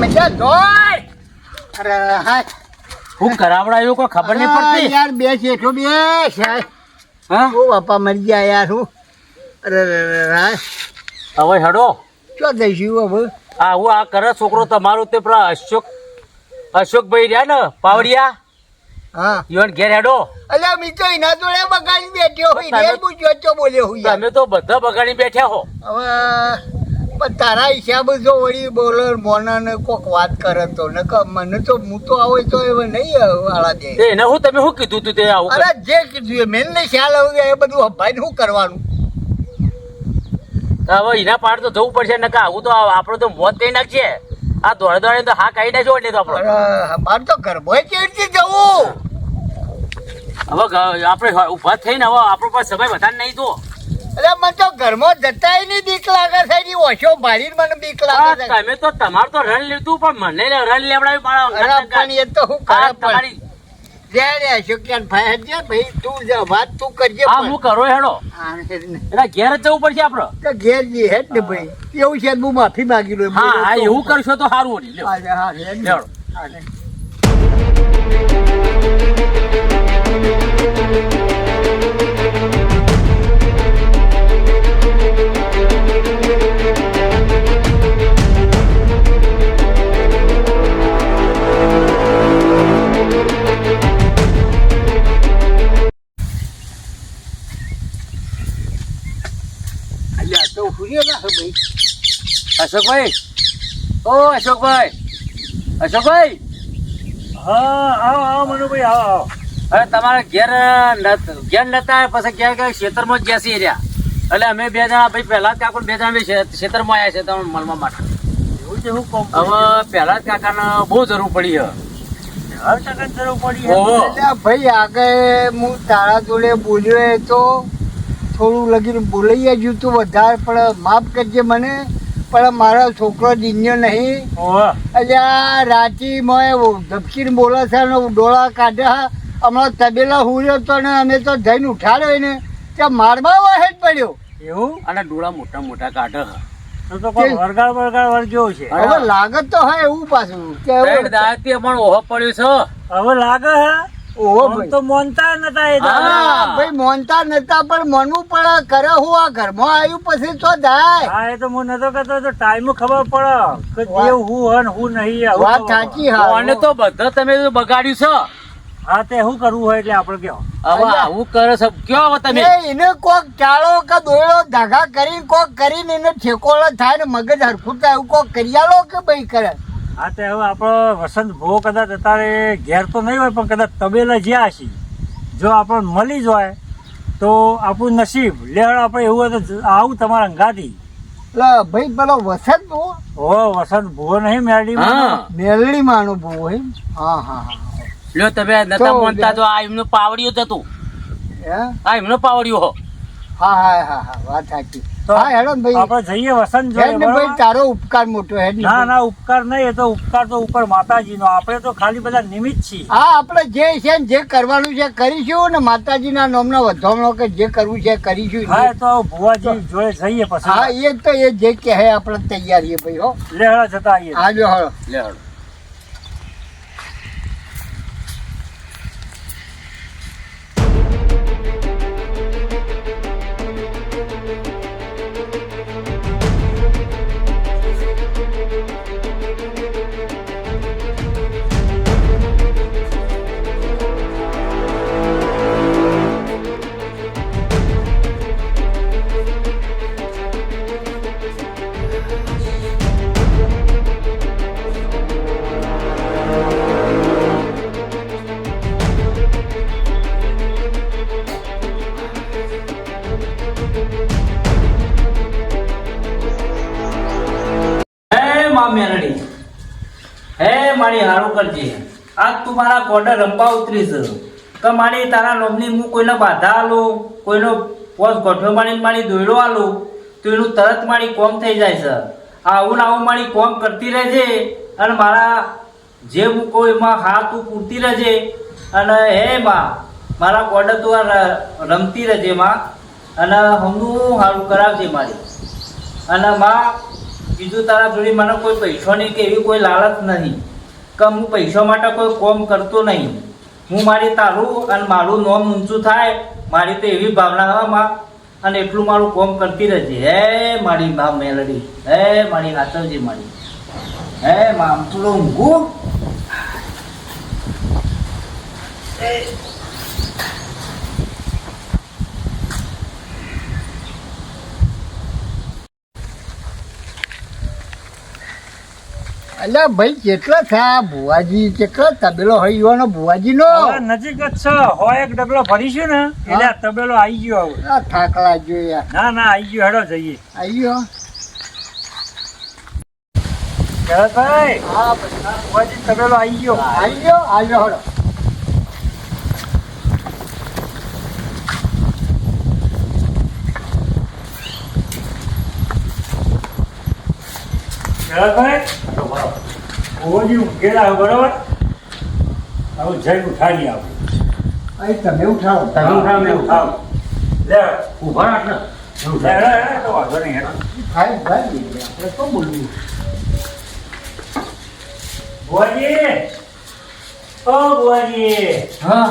મજા જોય. અરે હા હું કરાવડાયો કોઈ ખબર નહીં પડતી યાર. બે છે એટલો બે સાહેબ. હા ઓ બાપા મરી ગયા યાર. હું અરે હવે હેડો ચો દઈશું હવે. આ હું આ કરે છોકરો તમારું તે પેલા અશોકભાઈ રહ્યા ને પાવડિયા હા ઈવન ઘેર હેડો. અલ્યા મી તો એના જોડે બગાડી બેઠ્યો હોય ને હું જોતો બોલ્યો હું યાર. તમે તો બધા બગાડી બેઠા હો. હવે પણ તારા હિસાબે જો વળી બોલર મોનાને કોક વાત કરે તો ને મને તો હું તો આવે તો હવે નહીં વાળા દે. એને હું તમે શું કીધું તું તે આવું અરે જે કીધું એ મેન ને ખ્યાલ આવી એ બધું હભાઈ શું કરવાનું. હવે એના પાડ તો જવું પડશે ને આવું તો આપડે તો મોત કઈ નાખીએ. આ દોડે દોડે તો હા કાઢી નાખ્યો એટલે તો આપડે મારે તો ઘરમાં કેવી રીતે જવું. હવે આપડે ઉભા થઈને હવે આપણો પાસે સમય વધારે નહીં તો એટલે મને તો ઘરમાં જતાય નહીં બીક લાગે છે. એની ઓછો ભાડીને મને બીક લાગે છે. તમે તો તમારું તો રન લીધું પણ મને રન લેવડાવ્યું અરે પણ એ તો હું કરે તમારી ભાઈ તું જા વાત તું કરજે. હા હું કરો હેડો એના ઘેર જ જવું પડશે આપડે. તો ઘેર જઈએ હેડ ને ભાઈ. એવું છે હું માફી માંગી લઉં. હા હા એવું કરશો તો સારું વળી લ્યો. હા હેડો. તો ફૂર્યો ના ભાઈ. અશોકભાઈ ઓ અશોકભાઈ હા આવો મનુભાઈ આવો. હવે તમારા ઘેર નતા પછી ક્યાં ક્યાં ખેતરમાં જ ગયા રહ્યા એટલે અમે બે જણા ભાઈ પહેલા જ કાકા બે જણા ખેતરમાં આવ્યા છે તમે મળવા માટે. એવું છે હું કોમ હવે પહેલા જ કાકાને બહુ જરૂર પડી છે. હર ટકા જરૂર પડી ઓહો. એટલે ભાઈ આગળ હું તારા જોડે બોલ્યો એ તો થોડું લગીને બોલાઈ ગયું તું વધારે પણ માફ કરજે મને. પણ મારો છોકરો જીન્યો નહીં. એટલે આ રાતી મેં ધબકીને બોલે છે ને ડોળા કાઢ્યા. હમણાં તબેલા હુર્યો તો ને અમે તો જઈને ઉઠાડ્યો ને ત્યાં મારવા વાહેજ પડ્યો. એવું અને ડોળા મોટા મોટા કાઢે તો કોઈ વરગાળ વર્ગ્યો છે. હવે લાગત તો હા એવું પાછું કે દાયતી પણ ઓહો પડ્યો છે. હવે લાગે હે ઓહો આમ ભાઈ. તો મોનતા નતા એ હા. દાદા. ભાઈ મોનતા નતા પણ મનવું પડે કરે હું આ ઘરમાં આવ્યું પછી તો જાય. હા એ તો હું નતો કહેતો તો ટાઈમ ખબર પડે કે વાત- જે હું હન હું નહીં આવું વાત ખબર સાચી પડે. હા. અને તો બધા તમે તો બગાડ્યું છે. હા તે શું કરવું હોય એટલે આપણે કહો. હવે આવું કરે છે કયો હવે તમે એને કોક ચાળો કે દોયડો ધાગા કરીને કોક કરીને એને ઠેકોળો થાય ને મગજ હરખું થાય એવું કોક કરી આલો કે ભાઈ કરે. હા તે હવે આપણો વસંત ભો કદાચ અત્યારે ઘેર તો નહીં હોય પણ કદાચ તબેલા જ્યાં હશે જો આપણને મળી જાય તો આપણું નસીબ લેવડ આપણે એવું હોય તો આવું તમારા અંગાથી. એટલે ભાઈ પેલો વસંત બહુ ઓ વસંત ભો નહીં મેરડી હા મેલડી માનો બહુ હોય. હા હા હા લ્યો તમે નતા તો બોલતા તો આ એમનું પાવડિયું જ હતું. હે? આ એમનું પાવડિયું હો. હા હા હા હા વાત સાચી. તો હા હેડો ને ભાઈ. આપણે જઈએ વસંત હેડ ને જોઈએ ભાઈ તારો ઉપકાર મોટો હેડ ને ના ભાઈ. ના ઉપકાર નહીં એ તો ઉપકાર તો ઉપર માતાજીનો આપણે તો ખાલી બધા નિમિત્ત છીએ. હા આપણે જે છે ને જે કરવાનું છે કરીશું ને માતાજીના નામનો વધામણો કે જે કરવું છે કરીશું. હા એ તો ભુવાજી જોડે જઈએ હા પછી એ તો એ જે કહે આપણે તૈયારી ભાઈ હો. લેહડા જતા આવીએ. આજો હળો. લે હળો. મેરડી હે મારી હારું કરજે. આજ તું મારા કોડર રંપા ઉતરી છે કે મારી તારા લોમની હું કોઈને બાધા આલું કોઈનો પોસ ગોઠવો મારી દોયડો આલું તો એનું તરત મારી કોમ થઈ જાય છે. આવું ને આવું મારી કોમ કરતી રહેજે અને મારા જે હું કહું એમાં હા તું પૂરતી રહેજે. અને હે માં મારા કોડર તું આ રમતી રહેજે માં અને હમનું સારું કરાવજે મારી. અને માં બીજું તારા જોડે મને કોઈ પૈસાની કે એવી કોઈ લાલચ નહીં કે હું પૈસા માટે કોઈ કોમ કરતો નહીં. હું મારી તારું અને મારું નોમ ઊંચું થાય મારી તો એવી ભાવના હા માં, અને એટલું મારું કોમ કરતી રહેજે. હે મારી મા મેલડી, હે મારી હાથવજી મારી, હે મા આમ થોડું ઊંઘું. અલ્યા ભાઈ કેટલા થયા ભુવાજી, કેટલા તબેલો હોય યુવાનો ભુવાજીનો? હવે નજીક જ છે, હોય એક ડબલો ભરીશું ને એટલે આ તબેલો આવી ગયો હવે. આ થાક લાગ્યો યાર. ના ના આવી ગયો, હેડો જઈએ. આવી ગયો. ભાઈ હા ભુવાજી તબેલો આવી ગયો. આવી ગયો, આવી ગયો. ભુવાજી ઊંઘેલા હવે બરોબર, હવે જઈ ઉઠાડી આવું. અહીં તમે ઉઠાવો. તમે ઉઠાવો, મેં ઉઠાવો. લે ઉભા રાખ ને. તો વાંધો નહીં હેડો. ભાઈ ભાઈ આપણે તો બોલવું. ભુવાજી, ઓ ભુવાજી. હા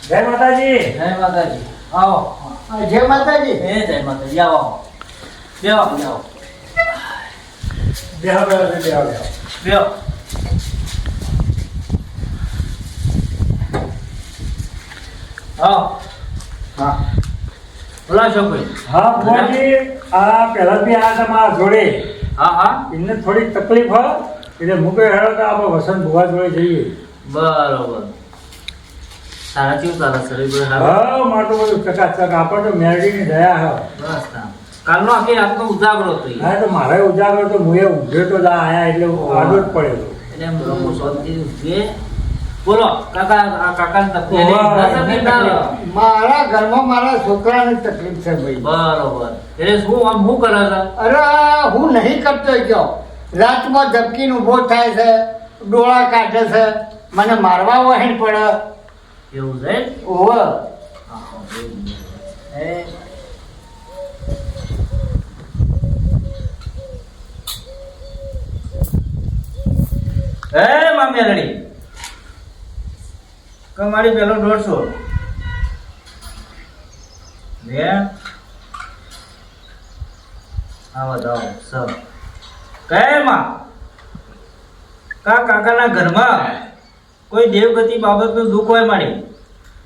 જય માતાજી. જય માતાજી. આવો. જય માતાજી. જય માતાજી. આવો બેહો બેહો બેહો બેહો બેહો બેહો. બેહો. આવો. હા બોલા છો કોઈ? હા ભુવાજી, આ પહેલા બી આ તમારા જોડે હા હા એમને થોડી તકલીફ હોય એટલે હું કઈ હેડો તો આપણે વસંત ભુવા જોડે જઈએ. બરોબર. તારા કેવું તારા શરીર બધું સારું? હા મારે તો બધું ચકાચક, આપણે તો મેરડીની દયા હે. બસ તાન. કાલનો આખી રાતનો ઉજાગરો હતો ઈ. હા તો મારે ઉજાગર તો હું એ ઊંઘ્યો તો આયા એટલે આડો જ પડ્યો. એટલે એમ લોકો શાંતિથી ઊંઘે. બોલો કાકા, આ કાકાને તકલીફ ઓવા, નથી ને? મારા ઘરમાં મારા છોકરાને તકલીફ છે ભાઈ. બરોબર. એટલે શું આમ શું કરે છે? અરે હું નહીં કરતો ગયો. રાતમાં ધબકીને ઊભો થાય છે, ડોળા કાઢે છે, મને મારવા વહેણ પડે. એવું છે? ઓવ એ હે મામી લડી કમાડી પેલો 150 લે આવો જાઓ સર કહે માં કાકાના ઘરમાં કોઈ દેવગતિ બાબતનું દુઃખ હોય મારી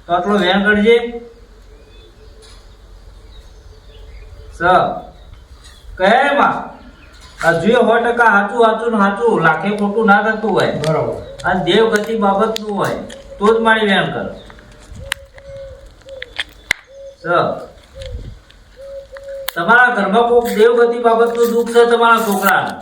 તો આટલો વેણ કરજે સર કહે માં હજુ 100% સાચું ને સાચું લાખે ખોટું ના થતું હોય બરોબર. આ દેવગતિ બાબતનું હોય તો જ મારી વેણ કર સર તમારા ઘરમાં કોઈક દેવગતિ બાબતનું દુઃખ છે તમારા છોકરાને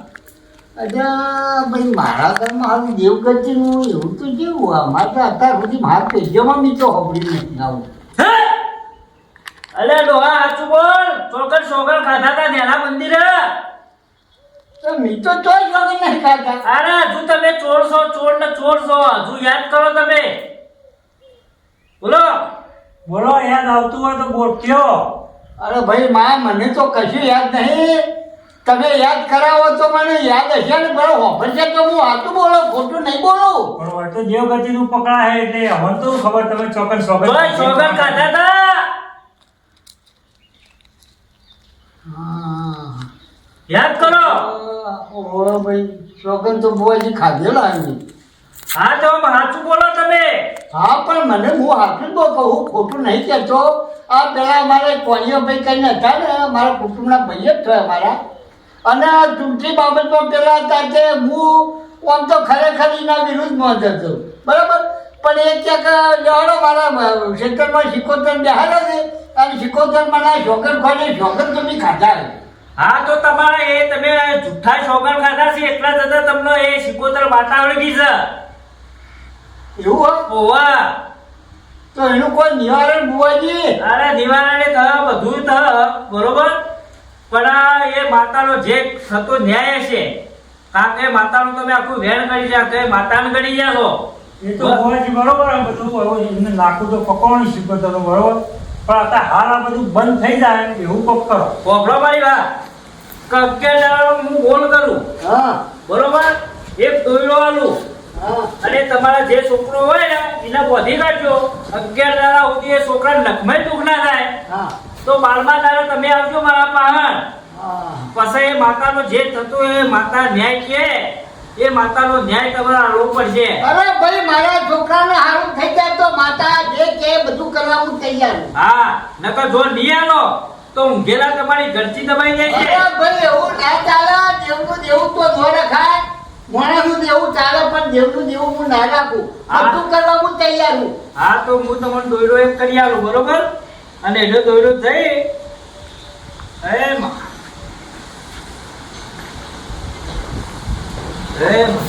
અચ્છા ભાઈ મારા ઘરમાં હાલ દેવગતિનું એવું તો કેવું અમારે તો અત્યાર સુધી મારા પેઢીઓમાં બી તો હોબળી નથી આવું. હે અલે ડોહા સાચું બોલ ચોકર ખાધા તા નેના મંદિરે તો મી તો ચોઈ વગર નહીં ખાતા. અરે હજુ તમે ચોર છો હજુ યાદ કરો તમે બોલો બોલો યાદ આવતું હોય તો બોલ કયો. અરે ભાઈ માં મને તો કશું યાદ નહીં. તમે યાદ કરાવો તો મને યાદ હશે ને બરો હોફર છે તો હું આટલું બોલો ખોટું નહીં બોલું. બરોબર તો દેવગતિ નું પકડા હે એટલે અમને તો ખબર તમે ચોકન ચોકર ખાધા તા હા યાદ કરો ઓ ભાઈ ચોકન તો બુઆજી ખાધેલા એમની. હા તો આમ સાચું બોલો તમે હા પણ મને હું હાથું તો કહું ખોટું નહીં કહેતો. આ પેલા અમારે કોણીઓ ભાઈ કહીને હતા ને મારા કુટુંબના ભાઈ જ થયા અમારા. અને ચૂંટણી બાબતમાં પેલા હતા કે હું આમ તો ખરેખર એના વિરુદ્ધમાં જ હતો બરાબર. પણ એ ક્યાંક લેવાનો મારા ક્ષેત્રમાં શિકોતર બેહાડ્યો છે અને શિકોતરમાં ના શોકર ખોને શોકર તો બી ખાધા છે. હા તો તમારે એ તમે જુઠ્ઠા શોગન ખાધા છે એટલા જતા તમને એ શિકોતર વાતાવરણ ગઈ છે એવું હોય ઓવા તો એનું કોઈ નિવારણ બુઆજી? અરે દિવાળાને બધું બરોબર પણ આ એ માતાનો જે થતો ન્યાય છે કારણ કે માતાનું તમે આખું વેણ કરી જાય કે માતાને ગણી ગયા છો એ તો ભુવાજી બરોબર આ બધું હવે એમને નાખું તો પકવણી શીખો તો બરોબર પણ અત્યારે હાલ આ બધું બંધ થઈ જાય એવું કોક કરો. કોપડો મારી વાત કે 11 દાડાનો હું બોલ કરું હા બરોબર એક દોયડો આલું હા અને તમારા જે છોકરો હોય ને એને બોધી કાઢજો 11 દાડા સુધી એ છોકરા નખમાં દુઃખ ના થાય હા તો 12મા દાડા તમે આવજો મારા પાહણ હા પછી એ માતાનો જે થતો એ માતા ન્યાય કે એ માતાનો ન્યાય તમારે આલવો પડશે અરે ભાઈ મારા છોકરાને હારું થઈ જાય તો માતા જે કે બધું કરવા હું તૈયાર છું. હા નકર જો નહીં આલો તો ઊંઘેલા તમારી ઘરથી દબાઈ જાય છે અરે ભાઈ એવું ના ચાલે દેવનું દેવું તો ન રખાય માણસનું દેવું ચાલે પણ દેવનું દેવું હું ના રાખું હા. બધું કરવા હું તૈયાર છું. હા તો હું તમને દોયડો એક કરી આલું બરોબર અને એટલો દોયડો થઈ હે માં હે માં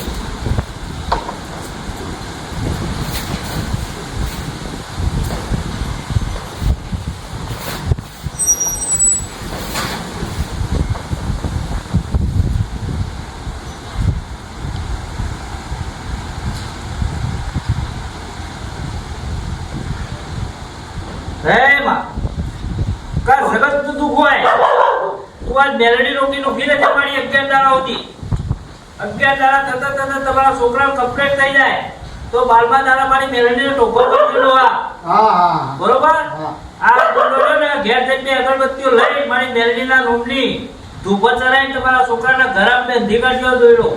હે માં કા જગત તું દુખ હોય તું આજ મેલડી રોકી નોખી ને તમારી 11 દાડા હતી 11 દાડા થતા થતા તમારા છોકરા કમ્પ્લીટ થઈ જાય તો 12મા દાડા મારી મેલડીને ટોકો કરી દેલો આ હા હા બરોબર હા. આ બોલો ને ઘેર જઈને અગરબત્તીઓ લઈ મારી મેલડીના રૂમની ધૂપ ચડાવીને તમારા છોકરાના ઘર આમ બેંધી કાઢજો દોયડો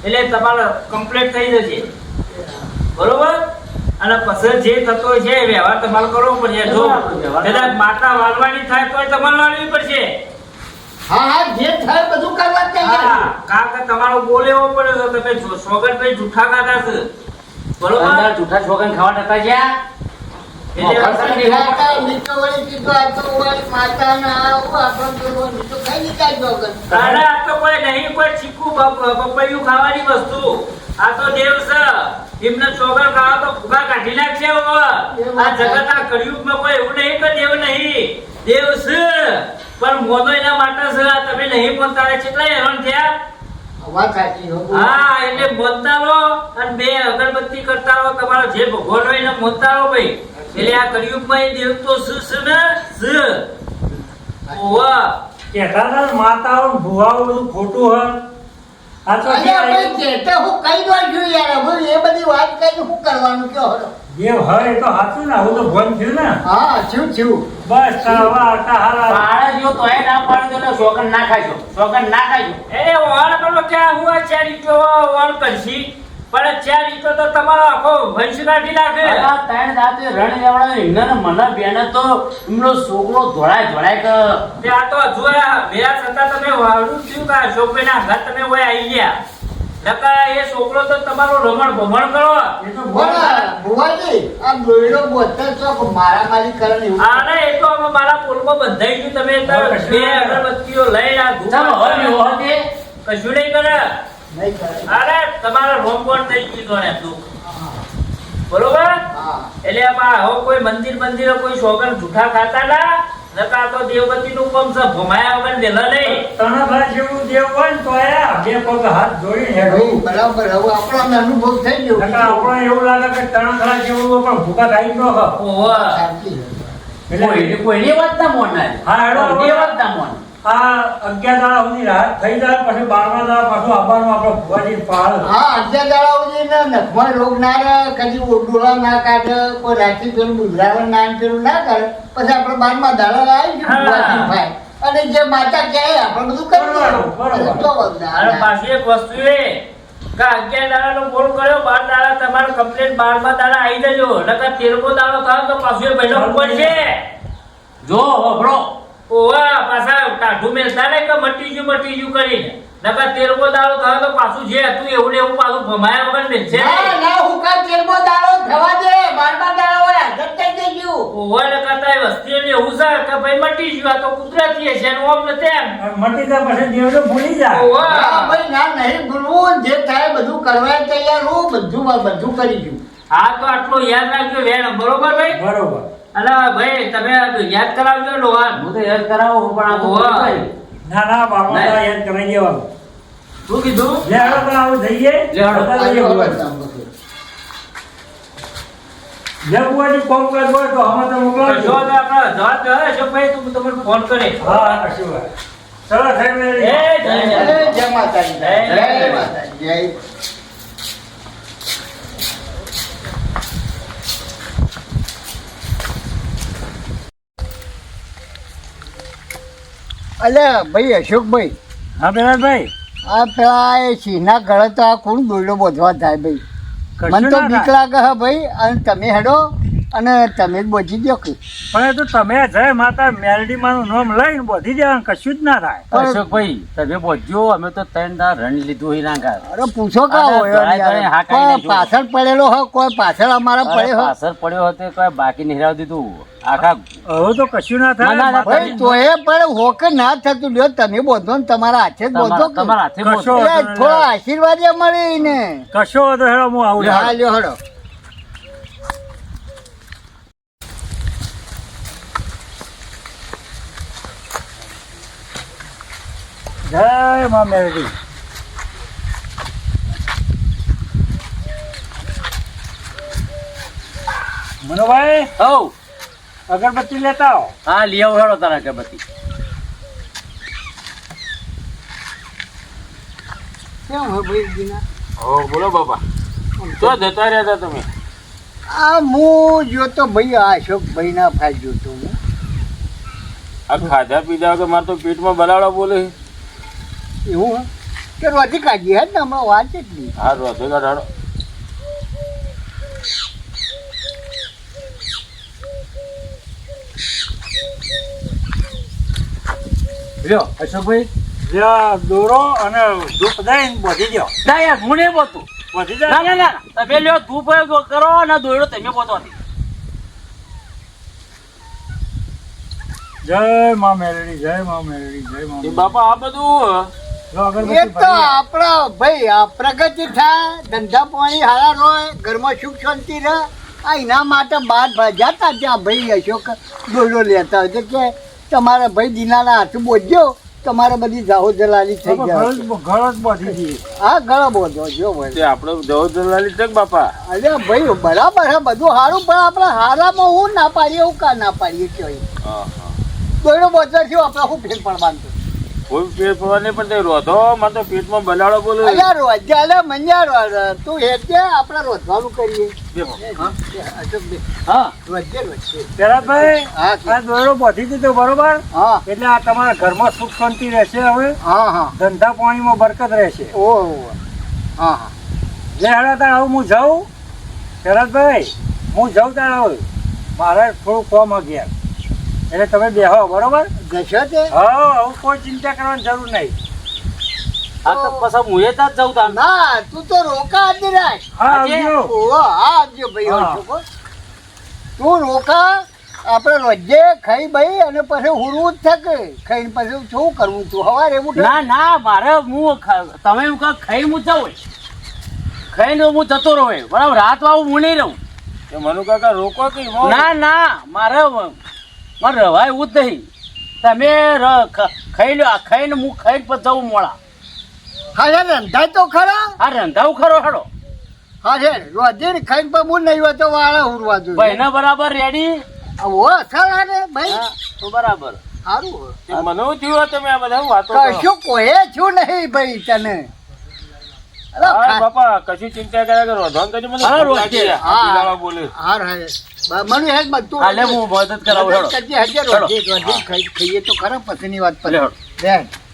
એટલે તમારા કમ્પ્લીટ થઈ જશે બરોબર અને પછી જે થતો હોય છે એ વ્યવહાર તમારે કરવો પડશે જો કદાચ માતા વાળવાની થાય તો તમારે વાળવી પડશે હા હા જે થાય બધું કરવા તૈયાર હા છું. કારણ કે તમારો બોલ એવો પડ્યો તો તમે સોગન ભાઈ જૂઠા ખાતા છે બરોબર અંદર જૂઠા છોકરા ખાવા નતા જ્યાં એટલે ખાતા મીઠો વળી કીધું આ તો વળી માતાના આવું આપણને તો મીઠો ખાઈ લીધા જ વગર. અરે આ તો કોઈ નહીં કોઈ ચીકુ પપૈયું ખાવાની વસ્તુ આ તો દેવ છે એમને ચોગર ખાવા તો ફુગા કાઢી નાખશે હો. આ જગત આ કળિયુગમાં કોઈ એવું નહીં કે દેવ નહીં દેવ છે પણ મોનો એના માટે છે આ તમે નહીં બોલતા કેટલા હેરાન થયા વાત સાચી હો. હા એટલે બોલતા રહો અને બે અગરબત્તી કરતા રહો તમારો જે ભગવાન હોય એને બોલતા રહો ભાઈ એટલે આ કળિયુગમાં એ દેવ તો છે ને છે ઓવા કહેતા હતા ને માતાઓ ને ભુવાઓ બધું ખોટું હ આ તો અરે ભાઈ કહેતે હું કઈ દઉં છું યાર હું એ બધી વાત કરીને શું કરવાનું કયો હરો જે હોય એ તો સાચું ને આવું તો ભણ થયું ને હા છું છું બસ તારા આટા હારા પાડા જેવો તોય ના પાડી દો છોકરા ના ખાજો છોકરા ના ખાજો એ વાળ પેલો ક્યાં હું આ ચાર ઈંટો વાળ કરશી પણ ચાર ઈંટો તો તમારો આખો વંશ કાઢી નાખે આ ત્રણ દાંતે રણ લેવડાવે એમને મને બેને તો એમનો છોકરો ધોળાય કે તે આ તો હજુ આ વેરા છતાં તમે વાળું થયું કે આ છોકરીના ઘર તમે હોય આવી ગયા નકર એ છોકરો તો તમારો રમણ ભમણ કરો એ તો બોલા ભુવાજી આ દોયડો બોતેર ચોક મારામારી કરે ને એવું આને એ તો હવે મારા પોલમાં બંધાઈ ગયું તમે તો બે અગરબત્તીઓ લઈને આ ધૂપ ચાલો હવે એવો હતે કશું નહીં કરે નહીં કરે અરે તમારા રોમગોળ થઈ ગયું ને તું બરોબર હા એટલે આમાં હવે કોઈ મંદિર કોઈ સોગન જૂઠા ખાતા ના નકા તો દેવગતિ નું કામ છે ભમાયા વગર દેલા નહીં તણભા જેવું દેવ હોય ને તો આયા બે પગ હાથ જોડીને હેઠું ભાઈ બરાબર હવે આપણને અનુભવ થઈ ગયો નકર આપણે એવું લાગે કે તણખલા જેવું હોય પણ ભૂકા ખાઈ ન હ ઓવા સાચી એટલે કોઈની વાત ના મોન ના હા, હેડો હવે. કોઈની વાત ના મોન આ 11 દાડા સુધી રાહત થઈ જાય પછી 12મા દાડા પાછું આવવાનું આપણે ભુવાજી પાળ હા અગિયાર દાડા સુધી ને નખમાં રોગ ના રહે કદી ડોળા ના કાઢે કોઈ રાત્રિ પેલું ગુજરાવણ ના પેલું ના કરે પછી આપણે 12મા દાડા આવી હા. ગયું ભાઈ અને જે માતા કહે આપણે બધું કરી દેવાનું. બરોબર. તો બધા. અને પાછી એક વસ્તુ એ કે 11 દાડાનો બોલ કર્યો 12 દાડા તમારે કમ્પ્લીટ 12મા દાડા આવી જજો નકર 13મો દાડો થાય તો પાછું એ મહિનો ઉપર છે જો હોભળો ઓવા પાછા ટાઢું મેલતા ને કે મટી ગયું કરીને નકર 13મો દાડો થાય તો પાછું જે હતું એવું ને એવું પાછું ભમાયા વગર મેલશે ના નહીં. ના હુકા 13મો દાડો થવા દે 12મા દાડા હોય હાજર થઈ જજો ઓવા ને કરતા એ વસ્તી એટલે એવું છે કે ભાઈ મટી ગયું આ તો કુદરતી છે એનું આમ ને તેમ મટી જાય પછી દેવડો ભૂલી જાય હા ઓવા ભાઈ ના નહીં ભૂલવું જે થાય બધું કરવા તૈયાર હું બધું કરી દઉં હા તો આટલું યાદ રાખજો વેણ બરોબર ભાઈ બરોબર અલે ભાઈ તમે યાદ કરાવજો લોહાન હું તો યાદ કરાવું પણ આ તો ઓવા. કોઈ ના ના 12મા દાડા યાદ કરાઈ દેવાનું શું કીધું લે હેડો તો આવું જઈએ હેડો. બધા જઈએ ભુવાજી. લે ભુવાજી કોમ કાજ હોય તો અમે તો જો મોકલાવજો આપણે જવાબ દે છો ભાઈ તું તમને ફોન કરે હા કશું હોય ચલો જય મેલડી. જય માતાજી. જય માતાજી. જય અલ્યા ભાઈ અશોકભાઈ, હા બેલાલભાઈ, આ પેલા એ સિંહના ઘરે તો આ કોણ દોયડો બોધવા થાય ભાઈ? મને તો કશું ના બીક થાય. લાગે હે ભાઈ. અને તમે હેડો અને તમે જ બોજી દો કે પણ એ તો તમે જય માતા મેલડી માનું નામ લઈને બોધી દેવાનું, કશું જ ના થાય. અશોકભાઈ તમે બોલજો, અમે તો ત્રણ દાડા રણ લીધું હોય ના કાં. અરે પૂછો કા અરે હોય ઘણા યાર? ઘણા હા કાંઈ કોઈ નહીં જોયું. પાછળ પડેલો હોય, કોઈ પાછળ અમારા અરે પડે હોય. પાછળ પડ્યો હતો કોઈ બાકી નહીં રાવ દીધું આખા. હવે તો કશું ના થાય. ના, ના, ભાઈ તો એ પણ હોકે ના થતું લ્યો, તમે બોધો ને તમારા હાથે જ બોધો કે? તમારા હાથે કશો બોલજો. એટલે થોડો આશીર્વાદ એ મળે ને. કશો વાંધો નહીં, હેડો હું આવું છું. હા લ્યો હડો. જય માં મેલડી. મનોભાઈ હઉ. અગરબત્તી લેતા આવો. હા લઈ આવો હેડો તારા અગરબત્તી. કેમ હે ભાઈ જીના? હો બોલો બાપા, તો જતા રહ્યા હતા તમે? આ હું જોતો ભાઈ આ અશોકભાઈ ના ફાઈ જોતો હું. આ ખાધા પીધા વગર મારે તો પેટમાં બરાડા બોલે. એવું હે? કે રોજી કાઢી હે ને હમણાં વાત એટલી. આ રોધે કાઢાડો. લ્યો અશોકભાઈ. જ્યાં દોરો અને ધૂપ દઈને બોધી દો. ના યાર હું નહીં બોતું. બોધી ના જાય. ના ના તમે લ્યો ધૂપ કરો અને દોયડો તમે બોતો. જય માં મેલડી, જય માં મેલડી, જય માં એ મેલડી. બાપા આ બધું જો એ અગરબત્તી તો ભરી દો. આપણા ભાઈ આ પ્રગતિ થાય, ધંધા પાણી હારા રોય, ઘરમાં સુખ શાંતિ રહે. આ એના માટે બહાર જતા ત્યાં ભાઈ અશોક દોડો લેતા હોય છે કે તમારા ભાઈ દીનાના હાથ બોધજો, તમારે બધી જાહો જલાલી થઈ જાય. ઘર જ બોધી દઈએ. હા ઘણો બધો જો ભાઈ. તે આપણે જવો દલાલી છે કે બાપા? અરે ભાઈ બરાબર હે બધું સારું, પણ આપણે હારામાં હું ના પાડીએ, હું કા ના પાડીએ કહેવાય. હા હા. દોડો બોધવા થયો આપણે શું ફેર પડવાનું? કોઈ પેટ પડવા નહીં પણ તે રોધો મારે તો પેટમાં બલાડો બોલે. અલ્યા રોજ્યા અલ્યા મંજા તું હેઠે આપણે રોધવાનું કરીએ. અશોકભાઈ, હા રોજ્જે રોજ્જે. પેલાભાઈ હા આ દોરો બોધી દીધો બરોબર, હા એટલે આ તમારા ઘરમાં સુખ શાંતિ રહેશે. હવે હા હા ધંધા પાણીમાં બરકત રહેશે. ઓહો હા હા લે હેડા તાર આવું હું જાઉં. શરદભાઈ હું જાઉં તાર આવું, મારે થોડું કોમ અગિયાર, એટલે તમે બેહો બરોબર. જશો તે? હા હવે કોઈ ચિંતા કરવાની જરૂર નહીં. આ તો પછી હું એ જ જાઉં તા. ના તું તો રોકા આજી રાખ. હા આજે? આવજો. ઓહો હા આવજો ભાઈ હા. અશોકો. તું રોકા, આપણે રોજે ખાઈ ભાઈ અને પછી હુરવું જ থাকে. ખાઈને પછી શું કરવું તું સવારે એવું ના ના મારે હું તમે એમ કહો ખાઈ હું જાઉં, ખાઈને હું જતો રહું હોય. બરાબર રાત વાળું હું નહીં રહું. એ મનુ કાકા રોકો કે ઈમો? ના ના મારે રવાય એવું જ નહીં. તમે ખાઈ લો, આ ખાઈને હું ખાઈને પછી જવું મોડા. હા યાર રંધાય તો ખરા. આ રંધાવું ખરો હેડો હા છે રોજે ખાઈને પછી હું નહીં હોય તો વાળા હુરવા જોઈએ. ભાઈને બરાબર રેડી. ઓ સર ને ભાઈ હા, તો બરાબર. સારું હોય. તે મને થયું તમે આ બધા વાતો કરો. કશું કોઈ છું નહીં ભાઈ તને. અરે હા ખા- બાપા કશું ચિંતા કર્યા કરો રોધન કરી મને હા, ભૂખ રોજ લાગી છે. છે. હા. બિલાડા બોલે. હાર હાર મને હેડ બધું હાલે હું મદદ કરાવું હેડો. ખાઈએ તો ખરા પછીની વાત લે હેડો. પછી